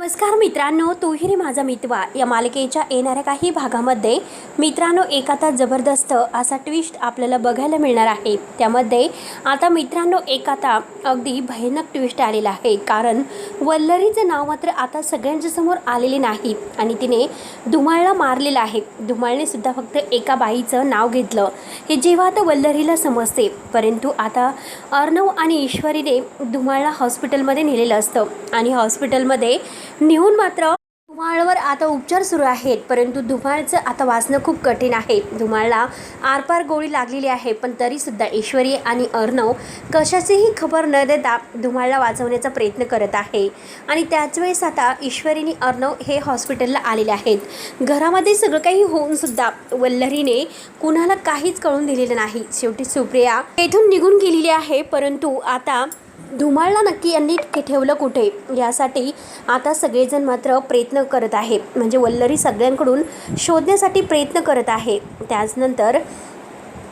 नमस्कार मित्रांनो, तूही रे माझा मितवा या मालिकेच्या येणाऱ्या काही भागामध्ये मित्रांनो एक आता जबरदस्त असा ट्विस्ट आपल्याला बघायला मिळणार आहे। त्यामध्ये आता मित्रांनो एक आता अगदी भयानक ट्विस्ट आलेला आहे, कारण वल्लरीचं नाव मात्र आता सगळ्यांच्या समोर आलेले नाही आणि तिने धुमाळला मारलेलं आहे। धुमाळने सुद्धा फक्त एका बाईचं नाव घेतलं हे जेव्हा आता वल्लरीला समजते, परंतु आता अर्णव आणि ईश्वरीने धुमाळला हॉस्पिटलमध्ये नेलेलं असतं आणि हॉस्पिटलमध्ये नेऊन मात्र धुमाळवर आता उपचार सुरू आहेत। परंतु धुमाळचं आता वाचणं खूप कठीण आहे। धुमाळला आरपार गोळी लागलेली आहे, पण तरीसुद्धा ईश्वरी आणि अर्णव कशाचीही खबर न देता धुमाळला वाचवण्याचा प्रयत्न करत आहे। आणि त्याच वेळेस आता ईश्वरीने अर्णव हे हॉस्पिटलला आलेले आहेत। घरामध्ये सगळं काही होऊन सुद्धा वल्लरीने कुणाला काहीच कळून दिलेलं नाही। शेवटी सुप्रिया तेथून निघून गेलेली आहे, परंतु आता धुमाळला नक्की यांनी ठेवलं कुठे यासाठी आता सगळेजण मात्र प्रयत्न करत आहे। म्हणजे वल्लरी सगळ्यांकडून शोधण्यासाठी प्रयत्न करत आहे। त्याचनंतर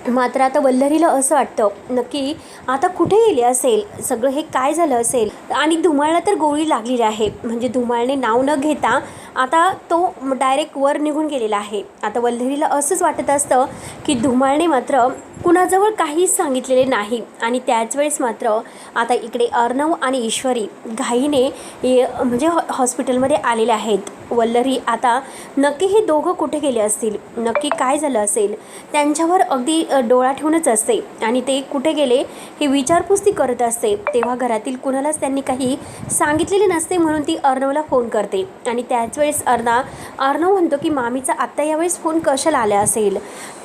मात्र आता वल्लरीला असं वाटतं नक्की आता कुठे गेले असेल, सगळं हे काय झालं असेल। आणि धुमाळला तर गोळी लागलेली आहे, म्हणजे धुमाळने नाव न घेता आता तो डायरेक्ट वर निघून गेलेला आहे। आता वल्लरीला असंच वाटत असतं की धुमाळने मात्र कुणाजवळ काहीच सांगितलेले नाही। आणि त्याच वेळेस मात्र आता इकडे अर्णव आणि ईश्वरी घाईने म्हणजे हॉस्पिटलमध्ये आलेले आहेत। वल्लरी आता नक्की हे दोघं कुठे गेले असतील, नक्की काय झालं असेल, त्यांच्यावर अगदी डोळा ठेवूनच असते आणि ते कुठे गेले हे विचारपूस ती करत असते। तेव्हा घरातील कुणालाच त्यांनी काही सांगितलेले नसते, म्हणून ती अर्णवला फोन करते। आणि त्याच वेळेस अर्णव म्हणतो की मामीचा आत्ता यावेळेस फोन कशाला आला असेल,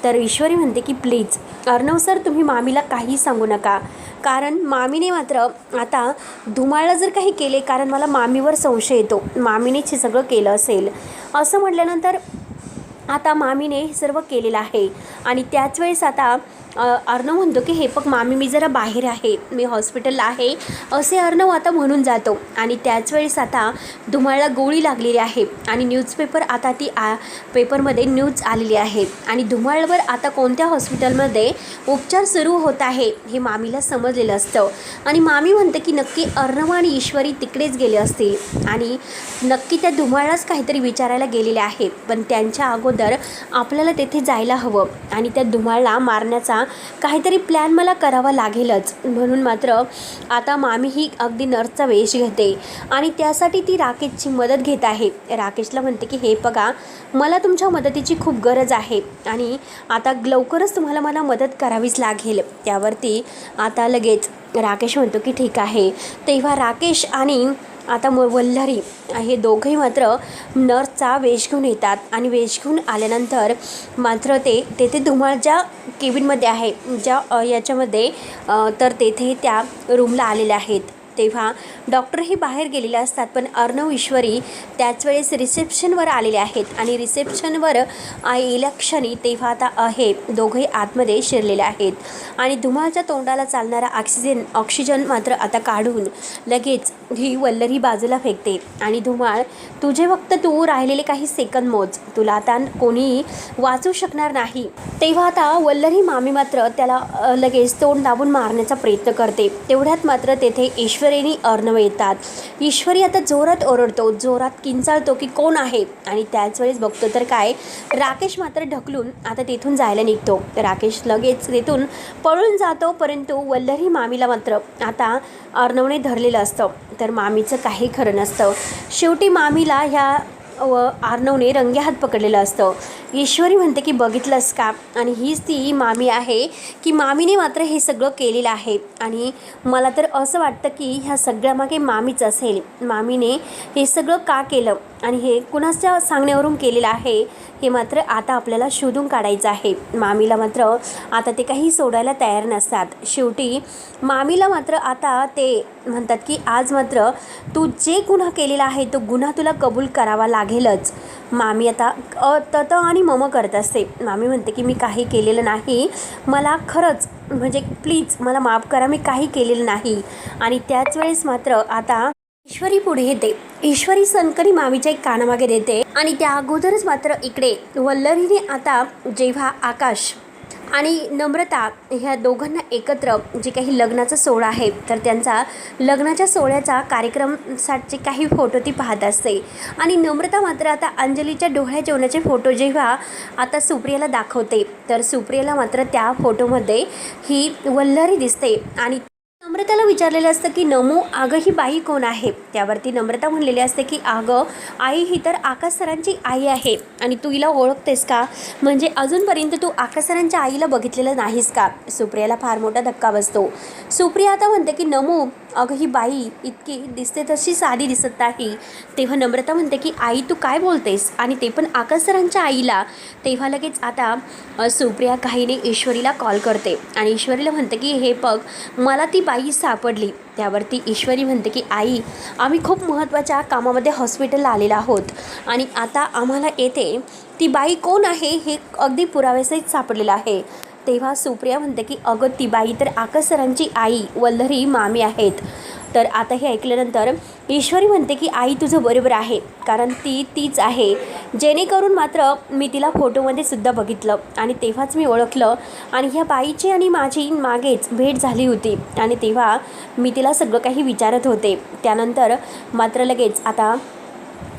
तर ईश्वरी म्हणते की प्लीज अर्णव सर तुम्ही मामीला काही सांगू नका, कारण मामीने मात्र आता धुमाळला जर काही केले, कारण मला मामीवर संशय येतो, मामीनेच हे सगळं केलं असेल असं म्हटल्यानंतर आता मामीने हे सर्व केलेलं आहे। आणि त्याच वेळेस आता अर्णव म्हणतो की हे बघ मामी मी जरा बाहेर आहे, मी हॉस्पिटलला आहे असे अर्णव आता म्हणून जातो। आणि त्याच वेळेस आता धुमाळला गोळी लागलेली आहे आणि न्यूजपेपर आता ती पेपरमध्ये न्यूज आलेली आहे आणि धुमाळवर आता कोणत्या हॉस्पिटलमध्ये उपचार सुरू होत आहे हे मामीला समजलेलं असतं। आणि मामी म्हणते की नक्की अर्णव आणि ईश्वरी तिकडेच गेले असतील आणि नक्की त्या धुमाळलाच काहीतरी विचारायला गेलेले आहे, पण त्यांच्या अगोदर आपल्याला तेथे जायला हवं आणि त्या धुमाळला मारण्याचा काहीतरी प्लॅन मला करावा लागेलच। म्हणून मात्र आता मामी ही अगदी नर्सचा वेश घेते आणि त्यासाठी ती राकेशची मदत घेत आहे। राकेशला म्हणते की हे बघा मला तुमच्या मदतीची खूप गरज आहे आणि आता लवकरच तुम्हाला मला मदत करावीच लागेल। त्यावरती आता लगेच राकेश म्हणतो की ठीक आहे। तेव्हा राकेश आणि आता वल्लरी हे दोघंही मात्र नर्सचा वेश घेऊन येतात आणि वेश घेऊन आल्यानंतर मात्र ते तेथे धुमाळ ज्या केबिनमध्ये आहे ज्या याच्यामध्ये तर तेथे त्या रूमला आलेले आहेत। तेव्हा डॉक्टरही बाहेर गेलेले असतात, पण अर्णव ईश्वरी त्याच वेळेस रिसेप्शनवर आलेले आहेत आणि रिसेप्शनवर येल्या क्षणी तेव्हा आता हे दोघंही आतमध्ये शिरलेले आहेत आणि धुमाळच्या तोंडाला चालणारा ऑक्सिजन मात्र आता काढून लगेच ही वल्लरी बाजूला फेकते आणि धुमाळ तुझे फक्त तू राहिलेले काही सेकंद मोज, तुला आता कोणीही वाचू शकणार नाही। तेव्हा आता वल्लरी मामी मात्र त्याला लगेच तोंड दाबून मारण्याचा प्रयत्न करते। तेवढ्यात मात्र तेथे ईश्वरीनी अर्णव येतात। ईश्वरी आता जोरात ओरडतो, जोरात किंचाळतो की कोण आहे आणि त्याच वेळेस बघतो तर काय राकेश मात्र ढकलून आता तेथून जायला निघतो। राकेश लगेच तेथून पळून जातो, परंतु वल्लरी मामीला मात्र आता अर्णवने धरलेलं असतं, तर मामीचं काही खरं नसतं। शेवटी मामीला ह्या अर्णवने रंगेहात पकडलेलं असतं। ईश्वरी म्हणते की बघितलंस का, आणि हीच ती मामी आहे की मामीने मात्र हे सगळं केलेलं आहे आणि मला तर असं वाटतं की ह्या सगळ्यामागे मामीच असेल। मामीने हे सगळं का केलं आणि हे कुणाच्या सांगण्यावरून केलेलं आहे हे मात्र आता आपल्याला शोधून काढायचं आहे। मामीला मात्र आता ते काही सोडायला तयार नसतात। शेवटी मामीला मात्र आता ते म्हणतात की आज मात्र तू जे गुन्हा केलेला आहे तो गुन्हा तुला कबूल करावा लागेलच। मामी आता तत आणि मम करत असते। मामी म्हणते की मी काही केलेलं नाही, मला खरंच म्हणजे प्लीज मला माफ करा, मी काही केलेलं नाही। आणि त्याच वेळेस मात्र आता ईश्वरी पुढे येते। ईश्वरी सनकरी मामीच्या एक कानामागे देते आणि त्या अगोदरच मात्र इकडे वल्लरीने आता जेव्हा आणि नम्रता ह्या दोघांना एकत्र जे काही लग्नाचा सोहळा आहे तर त्यांचा लग्नाच्या सोहळ्याचा कार्यक्रमसाठी काही फोटो ती पाहत असते आणि नम्रता मात्र आता अंजलीच्या डोळ्या जेवणाचे फोटो जेव्हा आता सुप्रियाला दाखवते तर सुप्रियाला मात्र त्या फोटोमध्ये ही वल्लरी दिसते आणि नम्रताला विचारलेलं असतं की नमू अगं ही बाई कोण आहे. त्यावरती नम्रता म्हणलेली असते की अगं आई ही तर आकाश सरांची आई आहे आणि तू हिला ओळखतेस का, म्हणजे अजूनपर्यंत तू आकाश सरांच्या आईला बघितलेलं नाहीस का. सुप्रियाला फार मोठा धक्का बसतो. सुप्रिया आता म्हणते की नमू अगं ही बाई इतकी दिसते तशी साधी दिसत नाही. तेव्हा नम्रता म्हणते की आई तू काय बोलतेस आणि ते पण आकाश सरांच्या आईला. तेव्हा लगेच आता सुप्रिया काहीने ईश्वरीला कॉल करते आणि ईश्वरीला म्हणते की हे बघ मला ती बाई सापडली. त्यावरती ईश्वरी म्हणते की आई आम्ही खूप महत्त्वाच्या कामामध्ये हॉस्पिटलला आलेलो आहोत आणि आता आम्हाला येथे ती बाई कोण आहे हे अगदी पुराव्यासहित सापडलेलं आहे. तेव्हा सुप्रिया म्हणते की अगं ती बाई तर आकाश सरांची आई वल्लरी मामी आहेत. तर आता हे ऐकल्यानंतर ईश्वरी म्हणते की आई तुझं बरोबर आहे कारण तीच आहे, जेणेकरून मात्र मी तिला फोटोमध्ये सुद्धा बघितलं आणि तेव्हाच मी ओळखलं आणि ह्या बाईची आणि माझी मागेच भेट झाली होती आणि तेव्हा मी तिला सगळं काही विचारत होते. त्यानंतर मात्र लगेच आता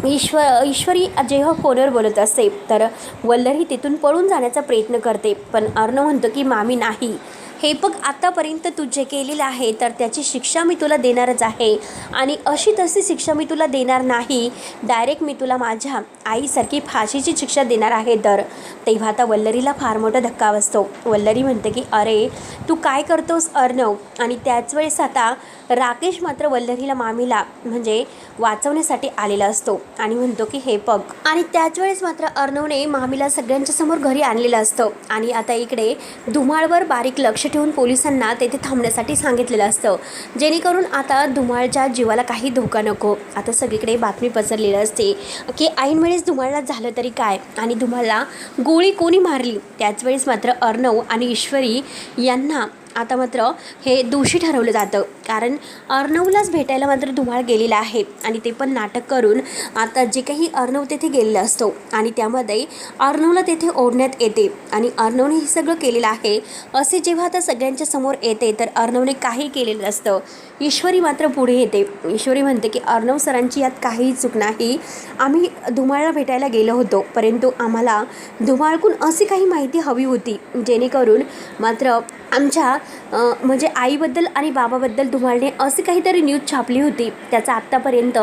ईश्वरी जेव्हा फोनवर बोलत असते तर वल्लरी तिथून पळून जाण्याचा प्रयत्न करते पण अर्णव म्हणतो की मामी नाही, हे बघ आत्तापर्यंत तू जे केलेलं आहे तर त्याची शिक्षा मी तुला देणारच आहे आणि अशी तशी शिक्षा मी तुला देणार नाही, डायरेक्ट मी तुला माझ्या आईसारखी फाशीची शिक्षा देणार आहे. तर तेव्हा आता वल्लरीला फार मोठा धक्का बसतो. वल्लरी म्हणते की अरे तू काय करतोस अर्णव. आणि त्याच वेळेस आता राकेश मात्र वल्लरीला मामीला म्हणजे वाचवण्यासाठी आलेला असतो आणि म्हणतो की हे बघ. आणि त्याच वेळेस मात्र अर्णवने मामीला सगळ्यांच्या समोर घरी आणलेलं असतं आणि आता इकडे धुमाळवर बारीक लक्ष ठेवून पोलिसांना तेथे थांबण्यासाठी सांगितलेलं असतं, जेणेकरून आता धुमाळच्या जीवाला काही धोका नको. आता सगळीकडे बातमी पसरलेली असते की ऐन वेळेस धुमाळला झालं तरी काय आणि धुमाळला गोळी कोणी मारली. त्याच वेळेस मात्र अर्णव आणि ईश्वरी यांना आता मात्र हे दोषी ठरवलं जातं कारण अर्णवलाच भेटायला मात्र धुमाळ गेलेला आहे आणि ते पण नाटक करून आता जे काही अर्णव तेथे गेलेला असतो आणि त्यामध्ये अर्णवला तेथे ओढण्यात येते आणि अर्णवने हे सगळं केलेलं आहे असे जेव्हा आता सगळ्यांच्या समोर येते तर अर्णवने काही केलेलं नसतं. ईश्वरी मात्र पुढे येते. ईश्वरी म्हणते की अर्णव सरांची यात काहीही चूक नाही, आम्ही धुमाळला भेटायला गेलो होतो परंतु आम्हाला धुमाळकून अशी काही माहिती हवी होती जेणेकरून मात्र आमच्या म्हणजे आईबद्दल आणि बाबाबद्दल धुमाळने असे काहीतरी न्यूज छापली होती, त्याचा आत्तापर्यंत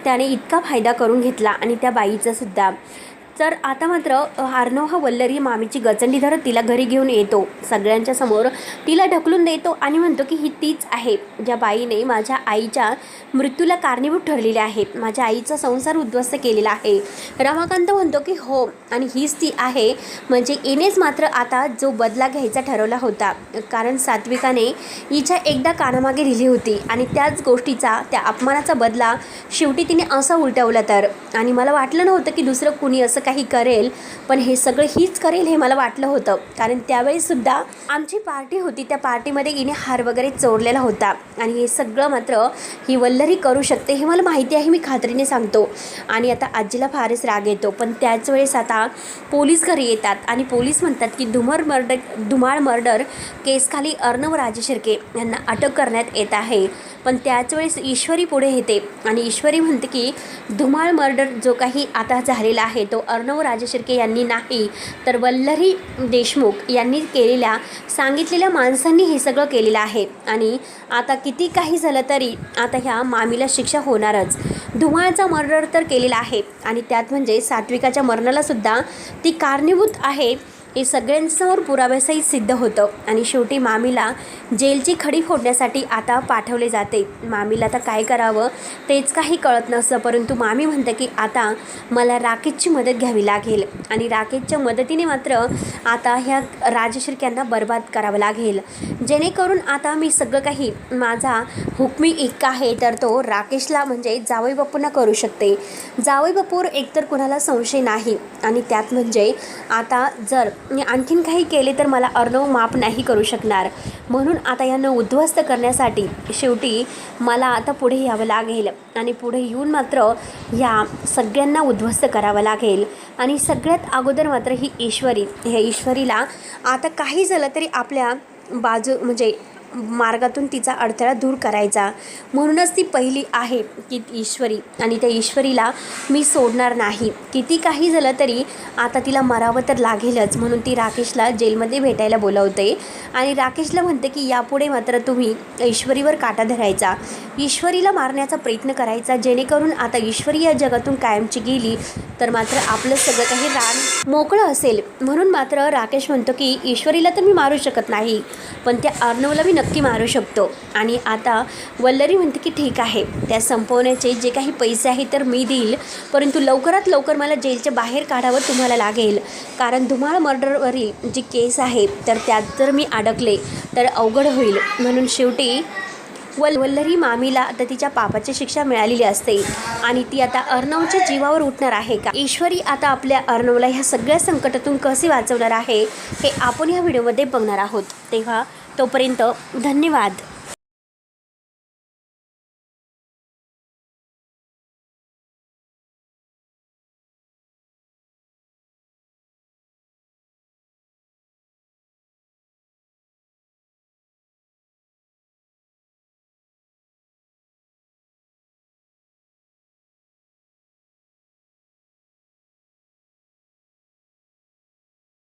त्याने इतका फायदा करून घेतला आणि त्या बाईचा सुद्धा. तर आता मात्र अर्णव हा वल्लरी मामीची गचंडी धरत तिला घरी घेऊन येतो, सगळ्यांच्या समोर तिला ढकलून देतो आणि म्हणतो की ही तीच आहे ज्या बाईने माझ्या आईच्या मृत्यूला कारणीभूत ठरलेले आहे, माझ्या आईचा संसार उद्ध्वस्त केलेला आहे. रमाकांत म्हणतो की हो आणि हीच ती आहे, म्हणजे येणेच मात्र आता जो बदला घ्यायचा ठरवला होता कारण सात्विकाने हिच्या एकदा कानामागे दिली होती आणि त्याच गोष्टीचा त्या अपमानाचा बदला शेवटी तिने असा उलटवला. तर आणि मला वाटलं नव्हतं की दुसरं कुणी असं काही करेल, पण हे सगळं हीच करेल हे मला वाटलं होतं कारण त्यावेळीसुद्धा आमची पार्टी होती, त्या पार्टीमध्ये हिने हार वगैरे चोरलेला होता आणि हे सगळं मात्र ही वल्लरी करू शकते हे मला माहिती आहे, मी खात्रीने सांगतो. आणि आता आजीला फारच राग येतो पण त्याच वेळेस आता पोलीस घरी येतात आणि पोलीस म्हणतात की धुमाळ मर्डर केसखाली अर्णव राजशिर्के यांना अटक करण्यात येत आहे. पण त्याच वेळेस ईश्वरी पुढे येते आणि ईश्वरी म्हणते की धुमाळ मर्डर जो काही आता झालेला आहे तो अर्णव राजशिर्के यांनी नाही तर वल्लरी देशमुख यांनी केलेल्या सांगितलेल्या माणसांनी हे सगळं केलेलं आहे आणि आता किती काही झालं तरी आता ह्या मामीला शिक्षा होणारच. धुमाळचा मर्डर तर केलेला आहे आणि त्यात म्हणजे सात्विकाच्या मरणालासुद्धा ती कारणीभूत आहे हे सगळ्यांसमोर पुराव्यासहित सिद्ध होतं आणि शेवटी मामीला जेलची खडी फोडण्यासाठी आता पाठवले जाते. मामीला आता काय करावं तेच काही कळत नसतं, परंतु मामी म्हणते की आता मला राकेशची मदत घ्यावी लागेल आणि राकेशच्या मदतीने मात्र आता ह्या राजशिर्क्यांना बर्बाद करावं लागेल, जेणेकरून आता मी सगळं काही माझा हुकमी इक्का आहे तर तो राकेशला म्हणजे जावई बापूंना करू शकते. जावई बापूर एकतर कुणाला संशय नाही आणि त्यात म्हणजे आता जर आणखीन काही केले तर मला अर्णव माफ नाही करू शकणार. म्हणून आता यांना उद्ध्वस्त करण्यासाठी शेवटी मला आता पुढे यावं लागेल आणि पुढे येऊन मात्र ह्या सगळ्यांना उद्ध्वस्त करावं लागेल. आणि सगळ्यात अगोदर मात्र ही ह्या ईश्वरीला आता काही झालं तरी आपल्या म्हणजे मार्गातून तिचा अडथळा दूर करायचा. म्हणूनच ती पहिली आहे की ईश्वरी, आणि त्या ईश्वरीला मी सोडणार नाही. किती काही झालं तरी आता तिला मरावं तर लागेलच. म्हणून ती राकेशला जेलमध्ये भेटायला बोलवते आणि राकेशला म्हणते की यापुढे मात्र तुम्ही ईश्वरीवर काटा धरायचा, ईश्वरीला मारण्याचा प्रयत्न करायचा, जेणेकरून आता ईश्वरी या जगातून कायमची गेली तर मात्र आपलं सगळं काही रान मोकळं असेल. म्हणून मात्र राकेश म्हणतो की ईश्वरीला तर मी मारू शकत नाही, पण त्या अर्णवला मी नक्की मारू शकतो. आणि आता वल्लरी म्हणते की ठीक आहे, त्या संपवण्याचे जे काही पैसे आहेत तर मी देईल, परंतु लवकरात लवकर मला जेलच्या बाहेर काढावं तुम्हाला लागेल. कारण धुमाळ मर्डरवरील जी केस आहे तर त्यात जर मी अडकले तर अवघड होईल. म्हणून शेवटी वल्लरी मामीला आता तिच्या पापाची शिक्षा मिळालेली असते आणि ती आता अर्णवच्या जीवावर उठणार आहे का? ईश्वरी आता आपल्या अर्णवला ह्या सगळ्या संकटातून कसे वाचवणार आहे हे आपण ह्या व्हिडिओमध्ये बघणार आहोत. तेव्हा तोपर्यंत धन्यवाद.